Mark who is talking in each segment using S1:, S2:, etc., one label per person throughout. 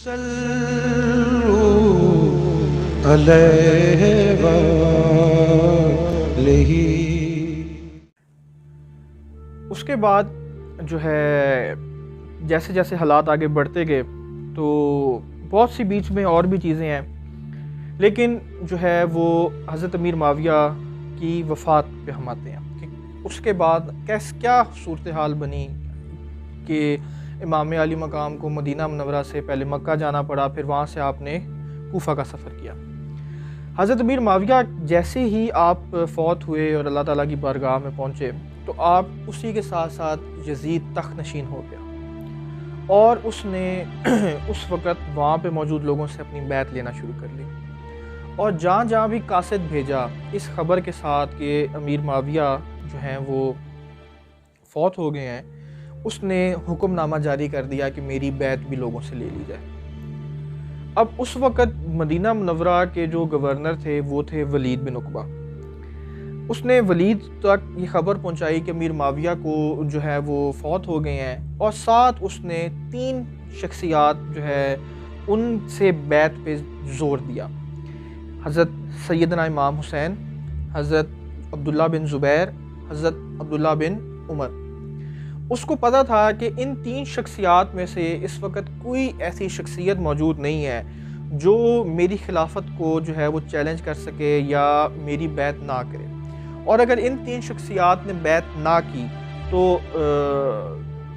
S1: صلوا علیہ وآلہ۔
S2: اس کے بعد جو ہے جیسے جیسے حالات آگے بڑھتے گئے تو بہت سی بیچ میں اور بھی چیزیں ہیں، لیکن جو ہے وہ حضرت امیر معاویہ کی وفات پہ ہم آتے ہیں کہ اس کے بعد کیا صورتحال بنی کہ امام علی مقام کو مدینہ منورہ سے پہلے مکہ جانا پڑا، پھر وہاں سے آپ نے کوفہ کا سفر کیا۔ حضرت امیر معاویہ جیسے ہی آپ فوت ہوئے اور اللہ تعالیٰ کی بارگاہ میں پہنچے تو آپ اسی کے ساتھ ساتھ یزید تخت نشین ہو گیا، اور اس نے اس وقت وہاں پہ موجود لوگوں سے اپنی بیعت لینا شروع کر لی، اور جہاں جہاں بھی قاصد بھیجا اس خبر کے ساتھ کہ امیر معاویہ جو ہیں وہ فوت ہو گئے ہیں، اس نے حکم نامہ جاری کر دیا کہ میری بیعت بھی لوگوں سے لے لی جائے۔ اب اس وقت مدینہ منورہ کے جو گورنر تھے وہ تھے ولید بن عقبہ۔ اس نے ولید تک یہ خبر پہنچائی کہ امیر معاویہ کو جو ہے وہ فوت ہو گئے ہیں، اور ساتھ اس نے 3 شخصیات جو ہے ان سے بیعت پہ زور دیا: حضرت سیدنا امام حسین، حضرت عبداللہ بن زبیر، حضرت عبداللہ بن عمر۔ اس کو پتہ تھا کہ ان 3 شخصیات میں سے اس وقت کوئی ایسی شخصیت موجود نہیں ہے جو میری خلافت کو جو ہے وہ چیلنج کر سکے یا میری بیعت نہ کرے، اور اگر ان 3 شخصیات نے بیعت نہ کی تو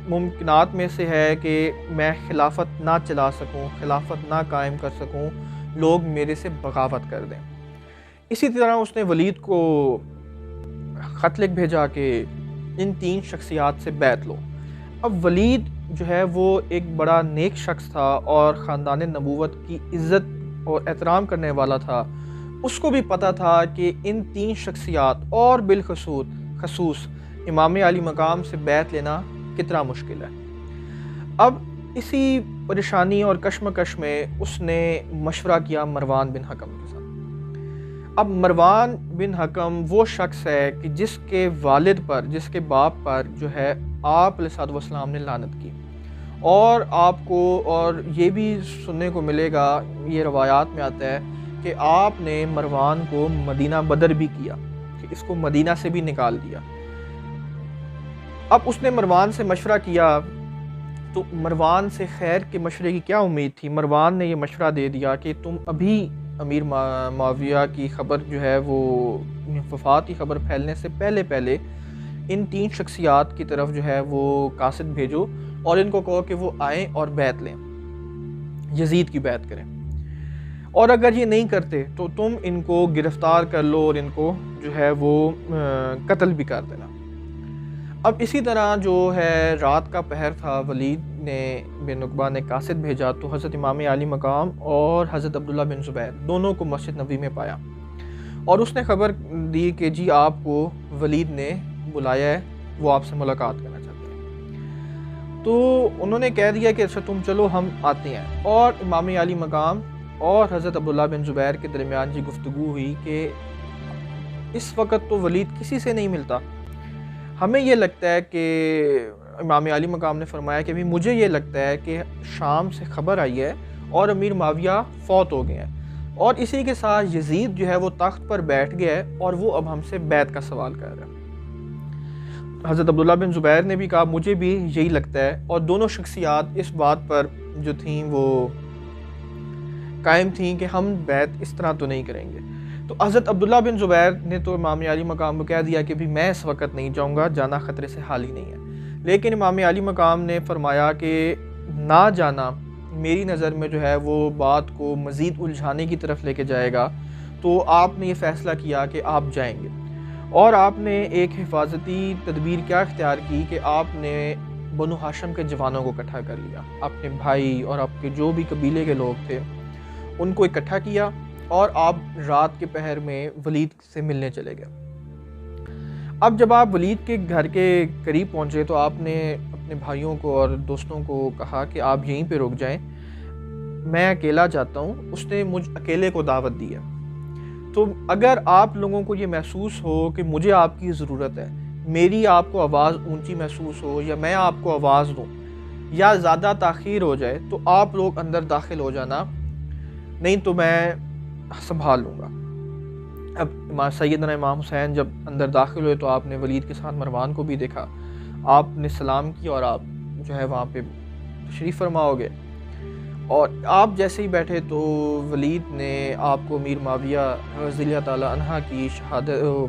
S2: ممکنات میں سے ہے کہ میں خلافت نہ چلا سکوں، خلافت نہ قائم کر سکوں، لوگ میرے سے بغاوت کر دیں۔ اسی طرح اس نے ولید کو خط لکھ بھیجا کہ ان 3 شخصیات سے بیعت لو۔ اب ولید جو ہے وہ ایک بڑا نیک شخص تھا اور خاندان نبوت کی عزت اور احترام کرنے والا تھا۔ اس کو بھی پتہ تھا کہ ان 3 شخصیات اور بالخصوص امام علی مقام سے بیعت لینا کتنا مشکل ہے۔ اب اسی پریشانی اور کشمکش میں اس نے مشورہ کیا مروان بن حکم کے ساتھ۔ اب مروان بن حکم وہ شخص ہے کہ جس کے والد پر، جس کے باپ پر جو ہے آپ علیہ السلام نے لعنت کی، اور آپ کو اور یہ بھی سننے کو ملے گا، یہ روایات میں آتا ہے کہ آپ نے مروان کو مدینہ بدر بھی کیا، کہ اس کو مدینہ سے بھی نکال دیا۔ اب اس نے مروان سے مشورہ کیا تو مروان سے خیر کے مشورے کی کیا امید تھی؟ مروان نے یہ مشورہ دے دیا کہ تم ابھی امیر معاویہ کی خبر جو ہے وہ وفات کی خبر پھیلنے سے پہلے ان 3 شخصیات کی طرف جو ہے وہ قاصد بھیجو، اور ان کو کہو کہ وہ آئیں اور بیعت لیں، یزید کی بیعت کریں، اور اگر یہ نہیں کرتے تو تم ان کو گرفتار کر لو اور ان کو جو ہے وہ قتل بھی کر دینا۔ اب اسی طرح جو ہے رات کا پہر تھا، ولید بن عقبہ نے قاصد بھیجا تو حضرت امام علی مقام اور حضرت عبداللہ بن زبیر دونوں کو مسجد نبوی میں پایا، اور اس نے خبر دی کہ جی آپ کو ولید نے بلایا ہے، وہ آپ سے ملاقات کرنا چاہتے ہیں۔ تو انہوں نے کہہ دیا کہ اچھا تم چلو ہم آتے ہیں، اور امام علی مقام اور حضرت عبداللہ بن زبیر کے درمیان جی گفتگو ہوئی کہ اس وقت تو ولید کسی سے نہیں ملتا، ہمیں یہ لگتا ہے کہ امام علی مقام نے فرمایا کہ مجھے یہ لگتا ہے کہ شام سے خبر آئی ہے اور امیر معاویہ فوت ہو گئے ہیں، اور اسی کے ساتھ یزید جو ہے وہ تخت پر بیٹھ گیا ہے اور وہ اب ہم سے بیعت کا سوال کر رہا ہے۔ حضرت عبداللہ بن زبیر نے بھی کہا مجھے بھی یہی لگتا ہے، اور دونوں شخصیات اس بات پر جو تھیں وہ قائم تھیں کہ ہم بیعت اس طرح تو نہیں کریں گے۔ تو حضرت عبداللہ بن زبیر نے تو امام علی مقام کو کہہ دیا کہ میں اس وقت نہیں جاؤں گا، جانا خطرے سے حال ہی نہیں ہے، لیکن امام علی مقام نے فرمایا کہ نہ جانا میری نظر میں جو ہے وہ بات کو مزید الجھانے کی طرف لے کے جائے گا، تو آپ نے یہ فیصلہ کیا کہ آپ جائیں گے، اور آپ نے ایک حفاظتی تدبیر کیا اختیار کی کہ آپ نے بنو ہاشم کے جوانوں کو اکٹھا کر لیا، اپنے بھائی اور آپ کے جو بھی قبیلے کے لوگ تھے ان کو اکٹھا کیا، اور آپ رات کے پہر میں ولید سے ملنے چلے گئے۔ اب جب آپ ولید کے گھر کے قریب پہنچے تو آپ نے اپنے بھائیوں کو اور دوستوں کو کہا کہ آپ یہیں پہ رک جائیں، میں اکیلا جاتا ہوں۔ اس نے مجھ اکیلے کو دعوت دی ہے، تو اگر آپ لوگوں کو یہ محسوس ہو کہ مجھے آپ کی ضرورت ہے، میری آپ کو آواز اونچی محسوس ہو یا میں آپ کو آواز دوں، یا زیادہ تاخیر ہو جائے تو آپ لوگ اندر داخل ہو جانا، نہیں تو میں سنبھال لوں گا۔ اب سیدنا امام حسین جب اندر داخل ہوئے تو آپ نے ولید کے ساتھ مروان کو بھی دیکھا، آپ نے سلام کیا اور آپ جو ہے وہاں پہ تشریف فرما ہو گئے، اور آپ جیسے ہی بیٹھے تو ولید نے آپ کو امیر معاویہ رضی اللہ تعالیٰ عنہ کی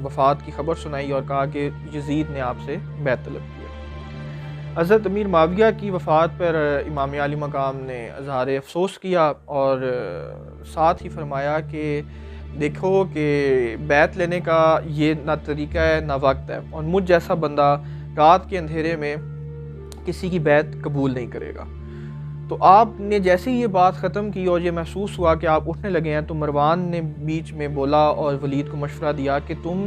S2: وفات کی خبر سنائی اور کہا کہ یزید نے آپ سے بیعت طلب کیا۔ حضرت امیر معاویہ کی وفات پر امام عالی مقام نے اظہار افسوس کیا اور ساتھ ہی فرمایا کہ دیکھو کہ بیعت لینے کا یہ نہ طریقہ ہے نہ وقت ہے، اور مجھ جیسا بندہ رات کے اندھیرے میں کسی کی بیعت قبول نہیں کرے گا۔ تو آپ نے جیسے ہی یہ بات ختم کی اور یہ محسوس ہوا کہ آپ اٹھنے لگے ہیں تو مروان نے بیچ میں بولا اور ولید کو مشورہ دیا کہ تم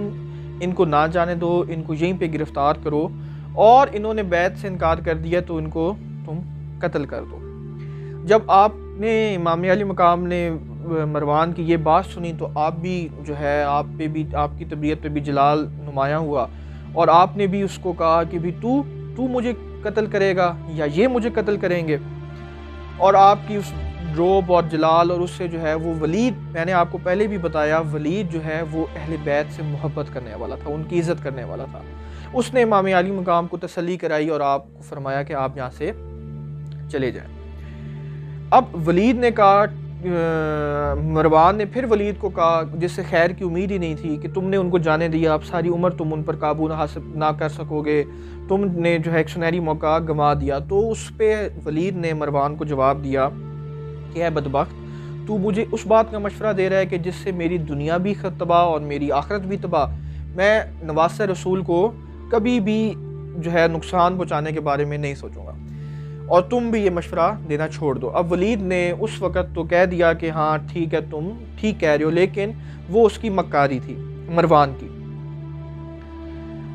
S2: ان کو نہ جانے دو، ان کو یہیں پہ گرفتار کرو، اور انہوں نے بیعت سے انکار کر دیا تو ان کو تم قتل کر دو۔ جب آپ نے امام علی مقام نے مروان کی یہ بات سنی تو آپ بھی جو ہے آپ پہ بھی، آپ کی طبیعت پہ بھی جلال نمایاں ہوا، اور آپ نے بھی اس کو کہا کہ بھی تو مجھے قتل کرے گا یا یہ مجھے قتل کریں گے، اور آپ کی اس روب اور جلال اور اس سے جو ہے وہ ولید، میں نے آپ کو پہلے بھی بتایا ولید جو ہے وہ اہل بیت سے محبت کرنے والا تھا، ان کی عزت کرنے والا تھا۔ اس نے امام علی مقام کو تسلی کرائی اور آپ کو فرمایا کہ آپ یہاں سے چلے جائیں۔ اب ولید نے کہا، مروان نے پھر ولید کو کہا جس سے خیر کی امید ہی نہیں تھی کہ تم نے ان کو جانے دیا، اب ساری عمر تم ان پر قابو نہ کر سکو گے، تم نے جو ہے ایک سنہری موقع گنوا دیا۔ تو اس پہ ولید نے مروان کو جواب دیا کہ اے بدبخت، تو مجھے اس بات کا مشورہ دے رہا ہے کہ جس سے میری دنیا بھی تباہ اور میری آخرت بھی تباہ، میں نواسہ رسول کو کبھی بھی جو ہے نقصان پہنچانے کے بارے میں نہیں سوچوں گا، اور تم بھی یہ مشورہ دینا چھوڑ دو۔ اب ولید نے اس وقت تو کہہ دیا کہ ہاں ٹھیک ہے، تم ٹھیک کہہ رہے ہو، لیکن وہ اس کی مکاری تھی مروان کی۔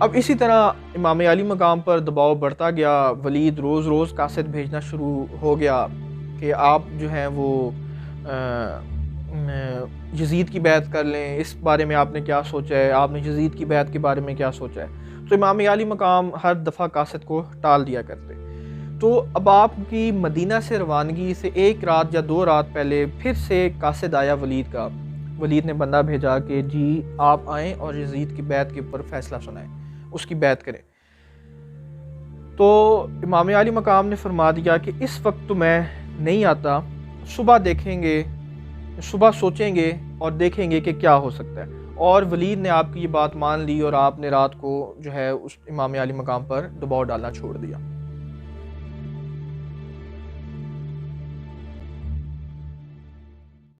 S2: اب اسی طرح امام علی مقام پر دباؤ بڑھتا گیا، ولید روز روز قاصد بھیجنا شروع ہو گیا کہ آپ جو ہیں وہ یزید کی بیعت کر لیں، اس بارے میں آپ نے کیا سوچا ہے، آپ نے یزید کی بیعت کے بارے میں کیا سوچا ہے۔ تو امام علی مقام ہر دفعہ قاصد کو ٹال دیا کرتے۔ تو اب آپ کی مدینہ سے روانگی سے ایک رات یا 2 رات پہلے پھر سے قاصد آیا ولید کا۔ ولید نے بندہ بھیجا کہ جی آپ آئیں اور یزید کی بیعت کے اوپر فیصلہ سنائیں، اس کی بیعت کریں۔ تو امام علی مقام نے فرما دیا کہ اس وقت تو میں نہیں آتا، صبح دیکھیں گے، صبح سوچیں گے اور دیکھیں گے کہ کیا ہو سکتا ہے۔ اور ولید نے آپ کی یہ بات مان لی اور آپ نے رات کو جو ہے اس امام علی مقام پر دباؤ ڈالنا چھوڑ دیا۔